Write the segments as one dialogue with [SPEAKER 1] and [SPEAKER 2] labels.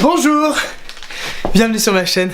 [SPEAKER 1] Bonjour, bienvenue sur ma chaîne.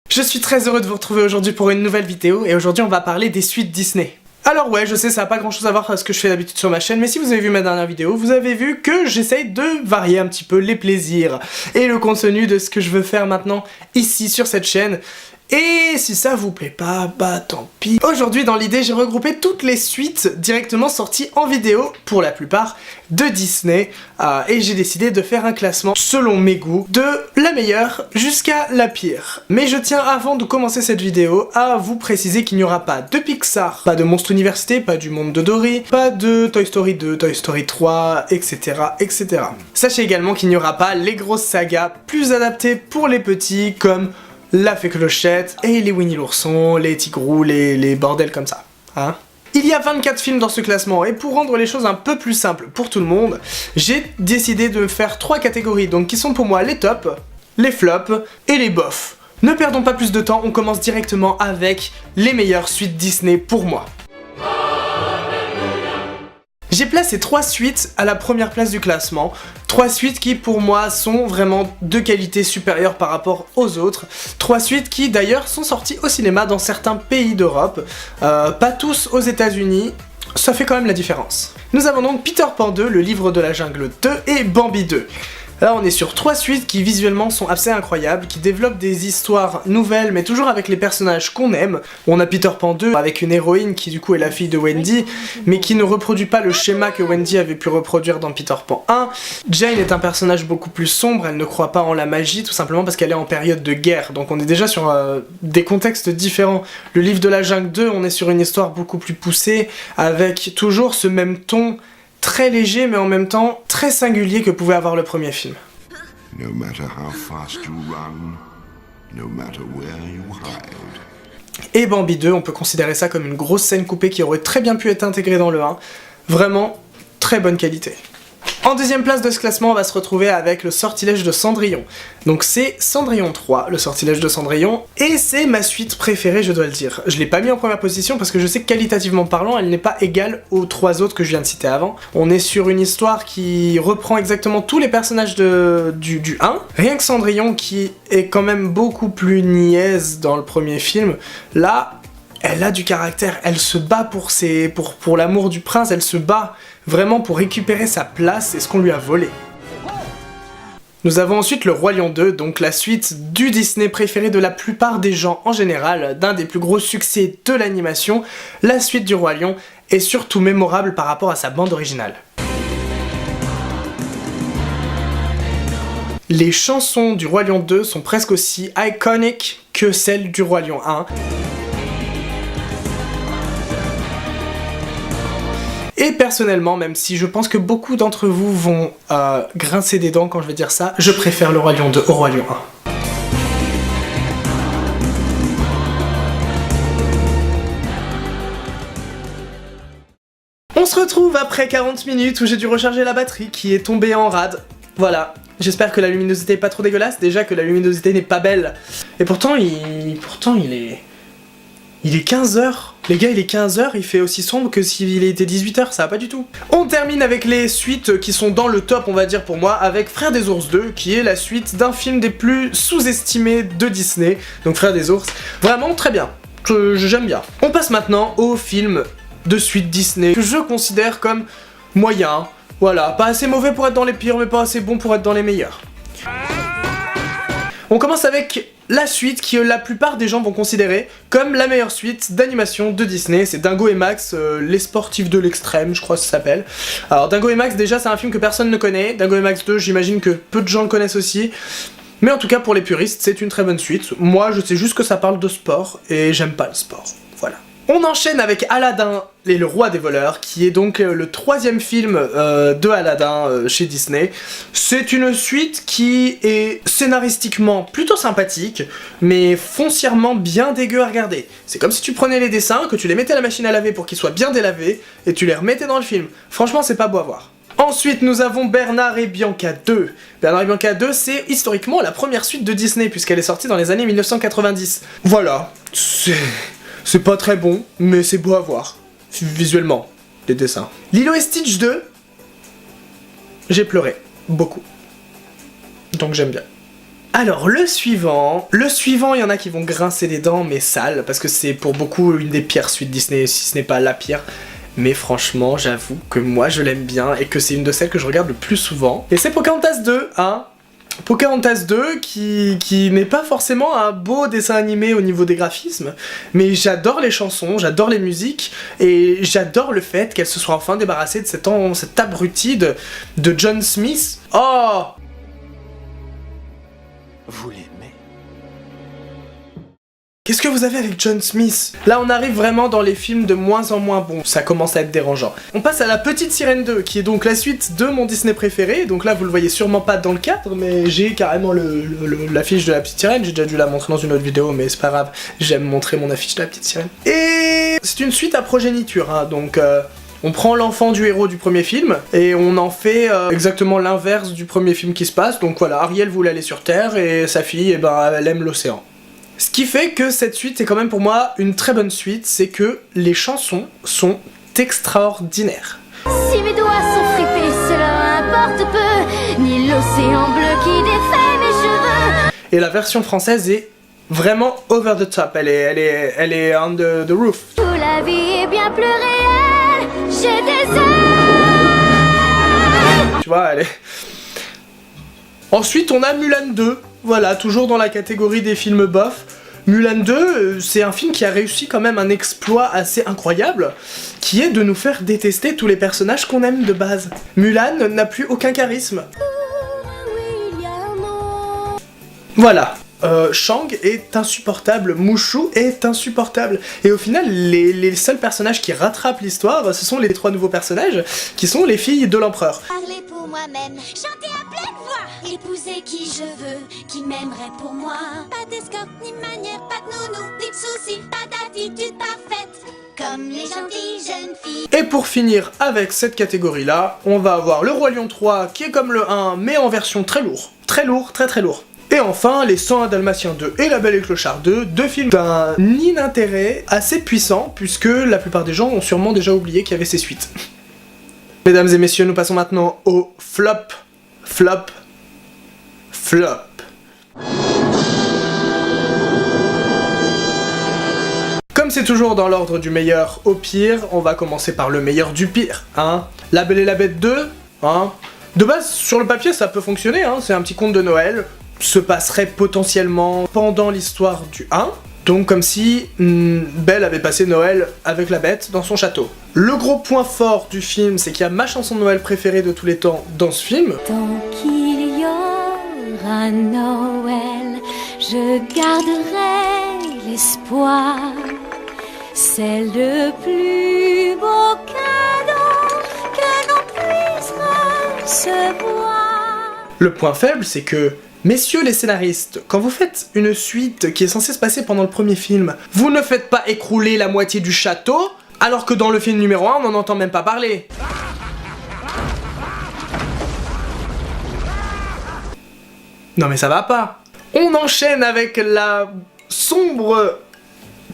[SPEAKER 1] Je suis très heureux de vous retrouver aujourd'hui pour une nouvelle vidéo et aujourd'hui on va parler des suites Disney. Alors ouais, je sais, ça n'a pas grand chose à voir avec ce que je fais d'habitude sur ma chaîne, mais si vous avez vu ma dernière vidéo, vous avez vu que j'essaye de varier un petit peu les plaisirs et le contenu de ce que je veux faire maintenant ici sur cette chaîne. Et si ça vous plaît pas, bah tant pis. Aujourd'hui dans l'idée j'ai regroupé toutes les suites directement sorties en vidéo, pour la plupart, de Disney, et j'ai décidé de faire un classement selon mes goûts, de la meilleure jusqu'à la pire. Mais je tiens avant de commencer cette vidéo à vous préciser qu'il n'y aura pas de Pixar, pas de Monstres Université, pas du Monde de Dory, pas de Toy Story 2, Toy Story 3, etc. etc. Sachez également qu'il n'y aura pas les grosses sagas plus adaptées pour les petits comme La Fée Clochette, et les Winnie l'ourson, les Tigrou, les bordels comme ça, hein. Il y a 24 films dans ce classement, et pour rendre les choses un peu plus simples pour tout le monde, j'ai décidé de faire 3 catégories, donc qui sont pour moi les tops, les flops, et les bofs. Ne perdons pas plus de temps, on commence directement avec les meilleures suites Disney pour moi. J'ai placé 3 suites à la première place du classement, 3 suites qui pour moi sont vraiment de qualité supérieure par rapport aux autres, 3 suites qui d'ailleurs sont sorties au cinéma dans certains pays d'Europe, pas tous aux États-Unis, ça fait quand même la différence. Nous avons donc Peter Pan 2, le livre de la jungle 2 et Bambi 2. Là on est sur 3 suites qui visuellement sont assez incroyables, qui développent des histoires nouvelles mais toujours avec les personnages qu'on aime. On a Peter Pan 2 avec une héroïne qui du coup est la fille de Wendy, mais qui ne reproduit pas le schéma que Wendy avait pu reproduire dans Peter Pan 1. Jane est un personnage beaucoup plus sombre, elle ne croit pas en la magie tout simplement parce qu'elle est en période de guerre, donc on est déjà sur des contextes différents. Le livre de la jungle 2, on est sur une histoire beaucoup plus poussée, avec toujours ce même ton très léger mais en même temps très singulier que pouvait avoir le premier film.
[SPEAKER 2] No matter how fast you run, no matter where you hide.
[SPEAKER 1] Et Bambi 2, on peut considérer ça comme une grosse scène coupée qui aurait très bien pu être intégrée dans le 1. Vraiment, très bonne qualité. En deuxième place de ce classement, on va se retrouver avec le Sortilège de Cendrillon. Donc c'est Cendrillon 3, le Sortilège de Cendrillon, et c'est ma suite préférée, je dois le dire. Je l'ai pas mis en première position parce que je sais que qualitativement parlant, elle n'est pas égale aux 3 autres que je viens de citer avant. On est sur une histoire qui reprend exactement tous les personnages du 1. Rien que Cendrillon, qui est quand même beaucoup plus niaise dans le premier film, là, elle a du caractère, elle se bat pour l'amour du prince, elle se bat vraiment pour récupérer sa place et ce qu'on lui a volé. Nous avons ensuite le Roi Lion 2, donc la suite du Disney préféré de la plupart des gens en général, d'un des plus gros succès de l'animation. La suite du Roi Lion est surtout mémorable par rapport à sa bande originale. Les chansons du Roi Lion 2 sont presque aussi iconiques que celles du Roi Lion 1. Et personnellement, même si je pense que beaucoup d'entre vous vont grincer des dents quand je vais dire ça, je préfère le Roi Lion 2 au Roi Lion 1. On se retrouve après 40 minutes où j'ai dû recharger la batterie qui est tombée en rade. Voilà, j'espère que la luminosité est pas trop dégueulasse, déjà que la luminosité n'est pas belle. Et pourtant il est 15h. Les gars, il est 15h, il fait aussi sombre que s'il était 18h, ça va pas du tout. On termine avec les suites qui sont dans le top, on va dire pour moi, avec Frères des Ours 2, qui est la suite d'un film des plus sous-estimés de Disney, donc Frères des Ours. Vraiment très bien, j'aime bien. On passe maintenant au film de suite Disney, que je considère comme moyen, voilà, pas assez mauvais pour être dans les pires, mais pas assez bon pour être dans les meilleurs. On commence avec la suite que la plupart des gens vont considérer comme la meilleure suite d'animation de Disney, c'est Dingo et Max, les sportifs de l'extrême, je crois que ça s'appelle. Alors Dingo et Max, déjà c'est un film que personne ne connaît, Dingo et Max 2, j'imagine que peu de gens le connaissent aussi, mais en tout cas pour les puristes, c'est une très bonne suite. Moi je sais juste que ça parle de sport, et j'aime pas le sport, voilà. On enchaîne avec Aladdin et le Roi des voleurs, qui est donc le 3e film de Aladdin chez Disney. C'est une suite qui est scénaristiquement plutôt sympathique, mais foncièrement bien dégueu à regarder. C'est comme si tu prenais les dessins, que tu les mettais à la machine à laver pour qu'ils soient bien délavés, et tu les remettais dans le film. Franchement, c'est pas beau à voir. Ensuite, nous avons Bernard et Bianca 2. Bernard et Bianca 2, c'est historiquement la première suite de Disney, puisqu'elle est sortie dans les années 1990. Voilà, c'est pas très bon, mais c'est beau à voir. visuellement, les dessins. Lilo et Stitch 2, j'ai pleuré, beaucoup. Donc j'aime bien. Alors le suivant, il y en a qui vont grincer des dents, mais sale, parce que c'est pour beaucoup une des pires suites Disney, si ce n'est pas la pire. Mais franchement, j'avoue que moi je l'aime bien et que c'est une de celles que je regarde le plus souvent. Et c'est Pocahontas 2, hein. Pocahontas 2 qui n'est pas forcément un beau dessin animé au niveau des graphismes, mais j'adore les chansons, j'adore les musiques, et j'adore le fait qu'elle se soit enfin débarrassée de cet abruti de John Smith. Oh!
[SPEAKER 3] Vous l'aimez?
[SPEAKER 1] Qu'est-ce que vous avez avec John Smith? Là, on arrive vraiment dans les films de moins en moins bons. Ça commence à être dérangeant. On passe à La Petite Sirène 2, qui est donc la suite de mon Disney préféré. Donc là, vous le voyez sûrement pas dans le cadre, mais j'ai carrément l'affiche de La Petite Sirène. J'ai déjà dû la montrer dans une autre vidéo, mais c'est pas grave. J'aime montrer mon affiche de La Petite Sirène. Et c'est une suite à progéniture, hein, donc... On prend l'enfant du héros du premier film et on en fait exactement l'inverse du premier film qui se passe. Donc voilà, Ariel voulait aller sur Terre et sa fille, eh ben, elle aime l'océan. Ce qui fait que cette suite est quand même pour moi une très bonne suite, c'est que les chansons sont extraordinaires.
[SPEAKER 4] Si mes doigts sont fripés, cela importe peu, ni l'océan bleu qui défait mes cheveux.
[SPEAKER 1] Et la version française est vraiment over the top, elle est on the roof.
[SPEAKER 4] Où la vie est bien plus réelle, j'ai des ailes.
[SPEAKER 1] Tu vois, elle est... Ensuite, on a Mulan 2, voilà, toujours dans la catégorie des films bof. Mulan 2, c'est un film qui a réussi quand même un exploit assez incroyable, qui est de nous faire détester tous les personnages qu'on aime de base. Mulan n'a plus aucun charisme. Voilà. Shang est insupportable, Mushu est insupportable. Et au final, les seuls personnages qui rattrapent l'histoire, ce sont les trois nouveaux personnages, qui sont les filles de l'empereur.
[SPEAKER 4] Parler pour moi-même, chanter à pleine voix, épouser qui je veux, qui m'aimerait pour moi. Pas d'escorte ni manière, pas de nounou, ni de soucis, pas d'attitude parfaite, comme les gentilles jeunes filles.
[SPEAKER 1] Et pour finir avec cette catégorie-là, on va avoir Le Roi Lion 3, qui est comme le 1, mais en version très lourd. Très lourd, très très lourd. Et enfin, Les 101 Dalmatiens 2 et La Belle et le Clochard 2, deux films d'un inintérêt assez puissant, puisque la plupart des gens ont sûrement déjà oublié qu'il y avait ces suites. Mesdames et messieurs, nous passons maintenant au flop, flop, flop. Comme c'est toujours dans l'ordre du meilleur au pire, on va commencer par le meilleur du pire, hein. La Belle et la Bête 2, hein. De base, sur le papier, ça peut fonctionner, hein, c'est un petit conte de Noël, se passerait potentiellement pendant l'histoire du 1, donc comme si Belle avait passé Noël avec la Bête dans son château. Le gros point fort du film, c'est qu'il y a ma chanson de Noël préférée de tous les temps dans ce film.
[SPEAKER 4] Tant qu'il y aura Noël, je garderai l'espoir. C'est le plus beau cadeau que l'on puisse recevoir.
[SPEAKER 1] Le point faible, c'est que, messieurs les scénaristes, quand vous faites une suite qui est censée se passer pendant le premier film, vous ne faites pas écrouler la moitié du château, alors que dans le film numéro 1, on n'en entend même pas parler. Non mais ça va pas. On enchaîne avec la sombre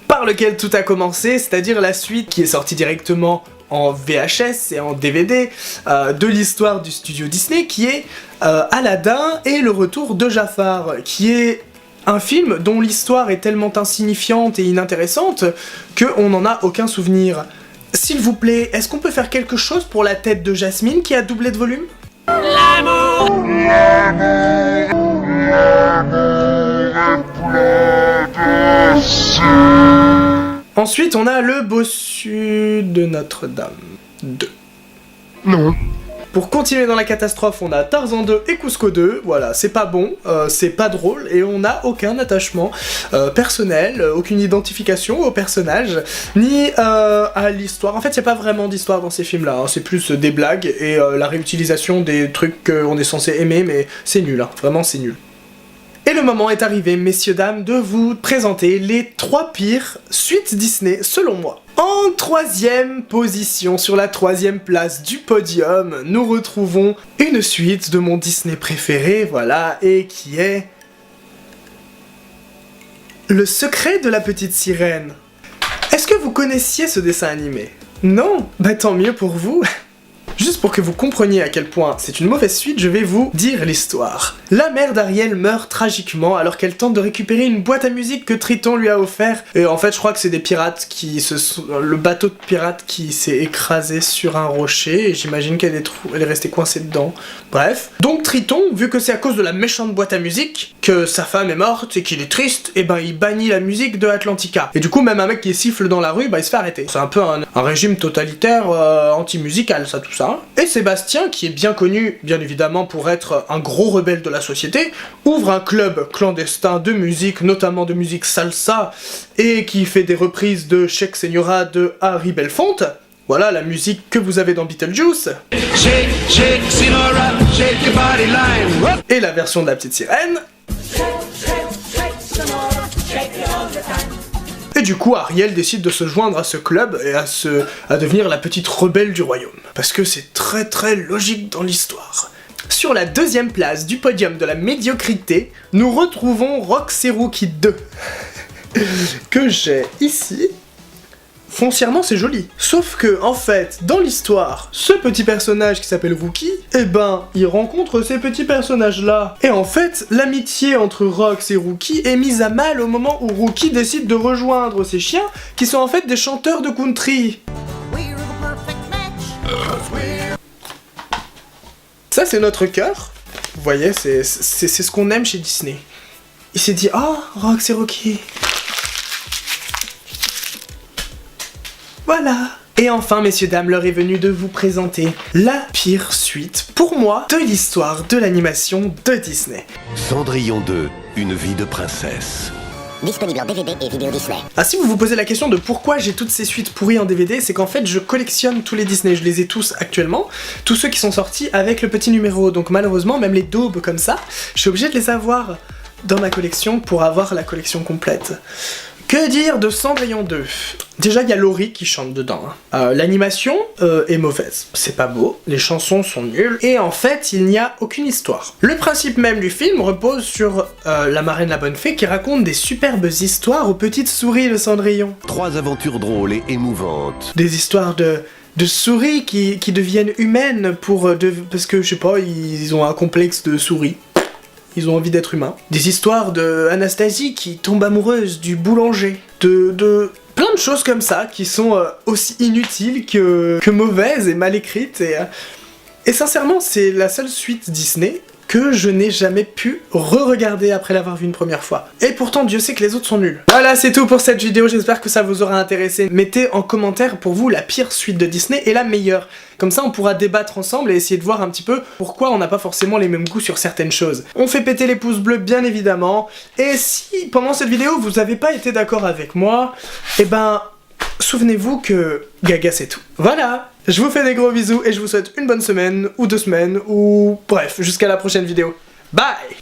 [SPEAKER 1] par lequel tout a commencé, c'est-à-dire la suite qui est sortie directement en VHS et en DVD de l'histoire du studio Disney, qui est Aladdin et le retour de Jafar, qui est un film dont l'histoire est tellement insignifiante et inintéressante qu'on n'en a aucun souvenir. S'il vous plaît, est-ce qu'on peut faire quelque chose pour la tête de Jasmine qui a doublé de volume ? Ensuite, on a Le Bossu de Notre-Dame 2.
[SPEAKER 2] Non.
[SPEAKER 1] Pour continuer dans la catastrophe, on a Tarzan 2 et Cusco 2, voilà, c'est pas bon, c'est pas drôle, et on n'a aucun attachement personnel, aucune identification au personnage, ni à l'histoire. En fait, il n'y a pas vraiment d'histoire dans ces films-là, hein. C'est plus des blagues et la réutilisation des trucs qu'on est censé aimer, mais c'est nul, hein. Vraiment c'est nul. Et le moment est arrivé, messieurs, dames, de vous présenter les 3 pires suites Disney, selon moi. En 3e position, sur la 3e place du podium, nous retrouvons une suite de mon Disney préféré, voilà, et qui est... Le Secret de la Petite Sirène. Est-ce que vous connaissiez ce dessin animé ? Non? Bah tant mieux pour vous. Juste pour que vous compreniez à quel point c'est une mauvaise suite, je vais vous dire l'histoire. La mère d'Ariel meurt tragiquement alors qu'elle tente de récupérer une boîte à musique que Triton lui a offert. Et en fait, je crois que c'est des pirates qui le bateau de pirates qui s'est écrasé sur un rocher et j'imagine qu'elle est restée coincée dedans. Bref. Donc Triton, vu que c'est à cause de la méchante boîte à musique que sa femme est morte et qu'il est triste, et ben il bannit la musique de Atlantica. Et du coup, même un mec qui siffle dans la rue, bah il se fait arrêter. C'est un peu un régime totalitaire anti-musical, ça, tout ça. Et Sébastien, qui est bien connu, bien évidemment, pour être un gros rebelle de la société, ouvre un club clandestin de musique, notamment de musique salsa, et qui fait des reprises de Shake Señora de Harry Belafonte. Voilà la musique que vous avez dans Beetlejuice.
[SPEAKER 3] Shake, shake, Señora, shake your body line.
[SPEAKER 1] Et la version de la petite sirène. Et du coup, Ariel décide de se joindre à ce club et à devenir la petite rebelle du royaume. Parce que c'est très très logique dans l'histoire. Sur la deuxième place du podium de la médiocrité, nous retrouvons Rox et Rookie 2. Que j'ai ici. Foncièrement, c'est joli. Sauf que, en fait, dans l'histoire, ce petit personnage qui s'appelle Rookie, eh ben, il rencontre ces petits personnages-là. Et en fait, l'amitié entre Rox et Rookie est mise à mal au moment où Rookie décide de rejoindre ces chiens, qui sont en fait des chanteurs de country. Ça, c'est notre cœur. Vous voyez, c'est ce qu'on aime chez Disney. Il s'est dit, oh, Rox et Rookie. Voilà. Et enfin, messieurs, dames, l'heure est venue de vous présenter la pire suite, pour moi, de l'histoire de l'animation de Disney.
[SPEAKER 5] Cendrillon 2, une vie de princesse.
[SPEAKER 6] Disponible en DVD et vidéo Disney.
[SPEAKER 1] Ah, si vous vous posez la question de pourquoi j'ai toutes ces suites pourries en DVD, c'est qu'en fait je collectionne tous les Disney, je les ai tous actuellement, tous ceux qui sont sortis avec le petit numéro, donc malheureusement, même les daubes comme ça, je suis obligé de les avoir dans ma collection pour avoir la collection complète. Que dire de Cendrillon 2? Déjà, il y a Laurie qui chante dedans. L'animation est mauvaise. C'est pas beau, les chansons sont nulles, et en fait, il n'y a aucune histoire. Le principe même du film repose sur la marraine la bonne fée qui raconte des superbes histoires aux petites souris de Cendrillon.
[SPEAKER 5] 3 aventures drôles et émouvantes.
[SPEAKER 1] Des histoires de souris qui deviennent humaines parce que, je sais pas, ils ont un complexe de souris. Ils ont envie d'être humains. Des histoires de Anastasie qui tombe amoureuse du boulanger. De plein de choses comme ça qui sont aussi inutiles que mauvaises et mal écrites. Et sincèrement, c'est la seule suite Disney que je n'ai jamais pu re-regarder après l'avoir vu une première fois. Et pourtant, Dieu sait que les autres sont nuls. Voilà, c'est tout pour cette vidéo, j'espère que ça vous aura intéressé. Mettez en commentaire pour vous la pire suite de Disney et la meilleure. Comme ça, on pourra débattre ensemble et essayer de voir un petit peu pourquoi on n'a pas forcément les mêmes goûts sur certaines choses. On fait péter les pouces bleus, bien évidemment. Et si, pendant cette vidéo, vous n'avez pas été d'accord avec moi, eh ben, souvenez-vous que Gaga c'est tout. Voilà. Je vous fais des gros bisous et je vous souhaite une bonne semaine, ou 2 semaines, ou bref, jusqu'à la prochaine vidéo. Bye!